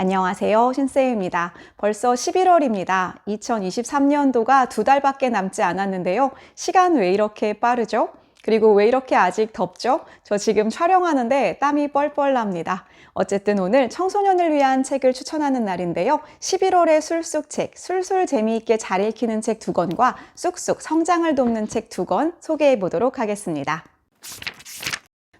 안녕하세요. 신쌤입니다. 벌써 11월입니다. 2023년도가 2달밖에 남지 않았는데요. 시간 왜 이렇게 빠르죠? 그리고 왜 이렇게 아직 덥죠? 저 지금 촬영하는데 땀이 뻘뻘 납니다. 어쨌든 오늘 청소년을 위한 책을 추천하는 날인데요. 11월의 술쑥책, 술술 재미있게 잘 읽히는 책 2권과 쑥쑥 성장을 돕는 책 2권 소개해 보도록 하겠습니다.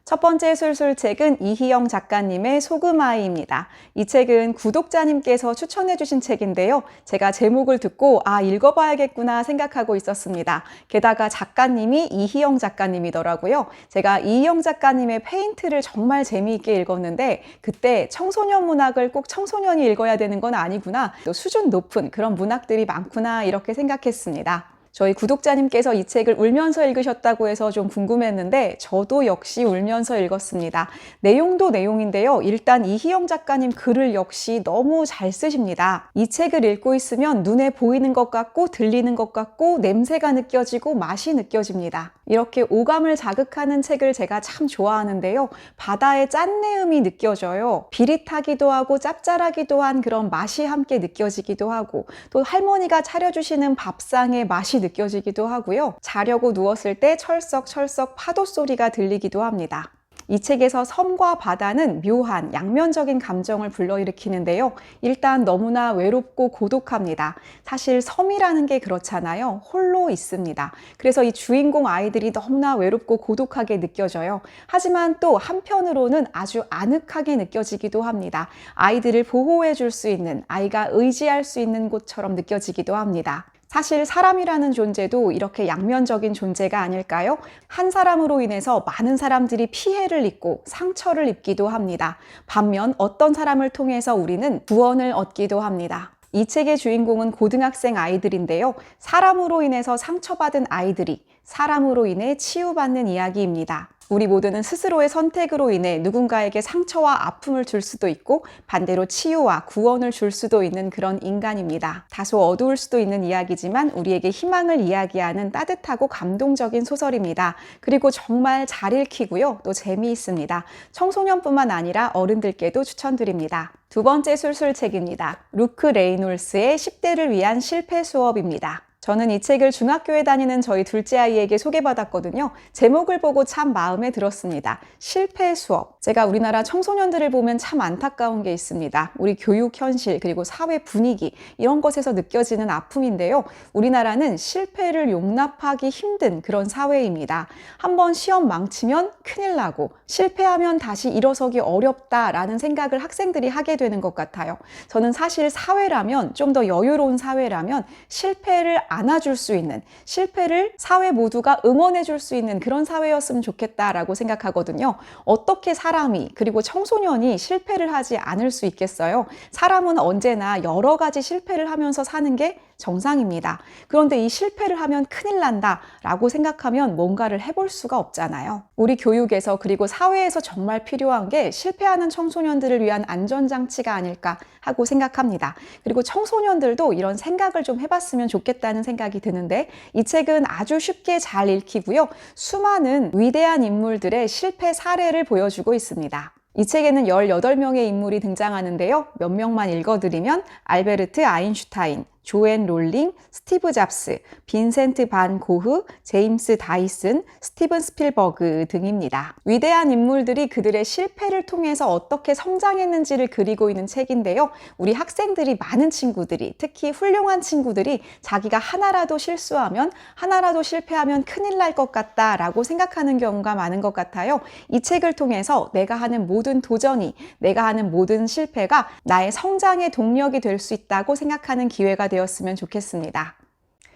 첫 번째 술술책은 이희영 작가님의 소금아이입니다. 이 책은 구독자님께서 추천해 주신 책인데요. 제가 제목을 듣고 읽어봐야겠구나 생각하고 있었습니다. 게다가 작가님이 이희영 작가님이더라고요. 제가 이희영 작가님의 페인트를 정말 재미있게 읽었는데 그때 청소년 문학을 꼭 청소년이 읽어야 되는 건 아니구나. 또 수준 높은 그런 문학들이 많구나 이렇게 생각했습니다. 저희 구독자님께서 이 책을 울면서 읽으셨다고 해서 좀 궁금했는데 저도 역시 울면서 읽었습니다. 내용도 내용인데요. 일단 이희영 작가님 글을 역시 너무 잘 쓰십니다. 이 책을 읽고 있으면 눈에 보이는 것 같고 들리는 것 같고 냄새가 느껴지고 맛이 느껴집니다. 이렇게 오감을 자극하는 책을 제가 참 좋아하는데요. 바다의 짠내음이 느껴져요. 비릿하기도 하고 짭짤하기도 한 그런 맛이 함께 느껴지기도 하고 또 할머니가 차려주시는 밥상의 맛이 느껴지기도 하고요. 자려고 누웠을 때 철썩철썩 파도 소리가 들리기도 합니다. 이 책에서 섬과 바다는 묘한 양면적인 감정을 불러일으키는데요. 일단 너무나 외롭고 고독합니다. 사실 섬이라는 게 그렇잖아요. 홀로 있습니다. 그래서 이 주인공 아이들이 너무나 외롭고 고독하게 느껴져요. 하지만 또 한편으로는 아주 아늑하게 느껴지기도 합니다. 아이들을 보호해 줄 수 있는, 아이가 의지할 수 있는 곳처럼 느껴지기도 합니다. 사실 사람이라는 존재도 이렇게 양면적인 존재가 아닐까요? 한 사람으로 인해서 많은 사람들이 피해를 입고 상처를 입기도 합니다. 반면 어떤 사람을 통해서 우리는 구원을 얻기도 합니다. 이 책의 주인공은 고등학생 아이들인데요. 사람으로 인해서 상처받은 아이들이 사람으로 인해 치유받는 이야기입니다. 우리 모두는 스스로의 선택으로 인해 누군가에게 상처와 아픔을 줄 수도 있고 반대로 치유와 구원을 줄 수도 있는 그런 인간입니다. 다소 어두울 수도 있는 이야기지만 우리에게 희망을 이야기하는 따뜻하고 감동적인 소설입니다. 그리고 정말 잘 읽히고요. 또 재미있습니다. 청소년뿐만 아니라 어른들께도 추천드립니다. 두 번째 술술책입니다. 루크 레이놀스의 10대를 위한 실패 수업입니다. 저는 이 책을 중학교에 다니는 저희 둘째 아이에게 소개받았거든요. 제목을 보고 참 마음에 들었습니다. 실패 수업. 제가 우리나라 청소년들을 보면 참 안타까운 게 있습니다. 우리 교육 현실 그리고 사회 분위기 이런 것에서 느껴지는 아픔인데요. 우리나라는 실패를 용납하기 힘든 그런 사회입니다. 한번 시험 망치면 큰일 나고 실패하면 다시 일어서기 어렵다라는 생각을 학생들이 하게 되는 것 같아요. 저는 사실 사회라면 좀 더 여유로운 사회라면 실패를 안아줄 수 있는 실패를 사회 모두가 응원해 줄 수 있는 그런 사회였으면 좋겠다라고 생각하거든요. 어떻게 사람이 그리고 청소년이 실패를 하지 않을 수 있겠어요? 사람은 언제나 여러 가지 실패를 하면서 사는 게 정상입니다. 그런데 이 실패를 하면 큰일 난다 라고 생각하면 뭔가를 해볼 수가 없잖아요. 우리 교육에서 그리고 사회에서 정말 필요한 게 실패하는 청소년들을 위한 안전장치가 아닐까 하고 생각합니다. 그리고 청소년들도 이런 생각을 좀 해봤으면 좋겠다는 생각이 드는데 이 책은 아주 쉽게 잘 읽히고요. 수많은 위대한 인물들의 실패 사례를 보여주고 있습니다. 이 책에는 18명의 인물이 등장하는데요. 몇 명만 읽어드리면 알베르트 아인슈타인, 조앤 롤링, 스티브 잡스, 빈센트 반 고흐, 제임스 다이슨, 스티븐 스필버그 등입니다. 위대한 인물들이 그들의 실패를 통해서 어떻게 성장했는지를 그리고 있는 책인데요. 우리 학생들이 많은 친구들이 특히 훌륭한 친구들이 자기가 하나라도 실수하면 하나라도 실패하면 큰일 날 것 같다라고 생각하는 경우가 많은 것 같아요. 이 책을 통해서 내가 하는 모든 도전이 내가 하는 모든 실패가 나의 성장의 동력이 될 수 있다고 생각하는 기회가 되었으면 좋겠습니다.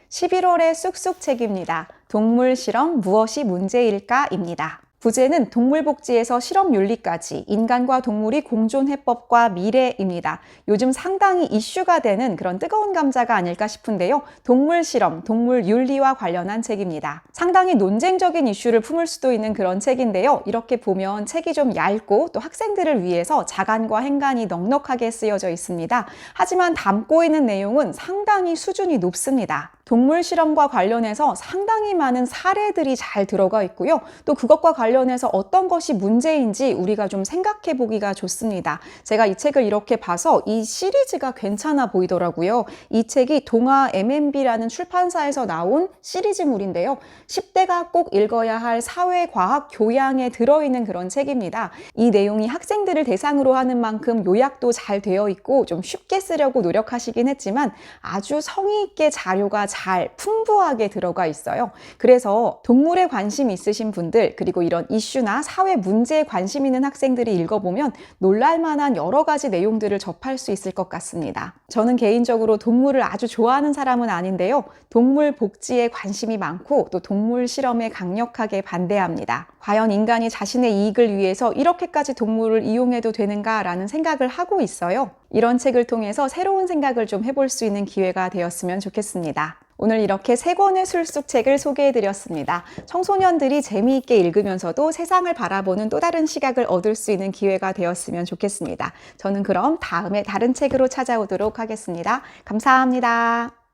11월의 쑥쑥책입니다. 동물 실험 무엇이 문제일까입니다. 부제는 동물복지에서 실험윤리까지 인간과 동물이 공존 해법과 미래입니다. 요즘 상당히 이슈가 되는 그런 뜨거운 감자가 아닐까 싶은데요. 동물 실험, 동물 윤리와 관련한 책입니다. 상당히 논쟁적인 이슈를 품을 수도 있는 그런 책인데요. 이렇게 보면 책이 좀 얇고 또 학생들을 위해서 자간과 행간이 넉넉하게 쓰여져 있습니다. 하지만 담고 있는 내용은 상당히 수준이 높습니다. 동물 실험과 관련해서 상당히 많은 사례들이 잘 들어가 있고요. 또 그것과 관련해서 어떤 것이 문제인지 우리가 좀 생각해 보기가 좋습니다. 제가 이 책을 이렇게 봐서 이 시리즈가 괜찮아 보이더라고요. 이 책이 동아 MNB라는 출판사에서 나온 시리즈물인데요. 10대가 꼭 읽어야 할 사회과학 교양에 들어있는 그런 책입니다. 이 내용이 학생들을 대상으로 하는 만큼 요약도 잘 되어 있고 좀 쉽게 쓰려고 노력하시긴 했지만 아주 성의 있게 자료가 잘 풍부하게 들어가 있어요. 그래서 동물에 관심 있으신 분들, 그리고 이런 이슈나 사회 문제에 관심 있는 학생들이 읽어보면 놀랄만한 여러 가지 내용들을 접할 수 있을 것 같습니다. 저는 개인적으로 동물을 아주 좋아하는 사람은 아닌데요. 동물 복지에 관심이 많고 또 동물 실험에 강력하게 반대합니다. 과연 인간이 자신의 이익을 위해서 이렇게까지 동물을 이용해도 되는가라는 생각을 하고 있어요. 이런 책을 통해서 새로운 생각을 좀 해볼 수 있는 기회가 되었으면 좋겠습니다. 오늘 이렇게 3권의 술숙책을 소개해드렸습니다. 청소년들이 재미있게 읽으면서도 세상을 바라보는 또 다른 시각을 얻을 수 있는 기회가 되었으면 좋겠습니다. 저는 그럼 다음에 다른 책으로 찾아오도록 하겠습니다. 감사합니다.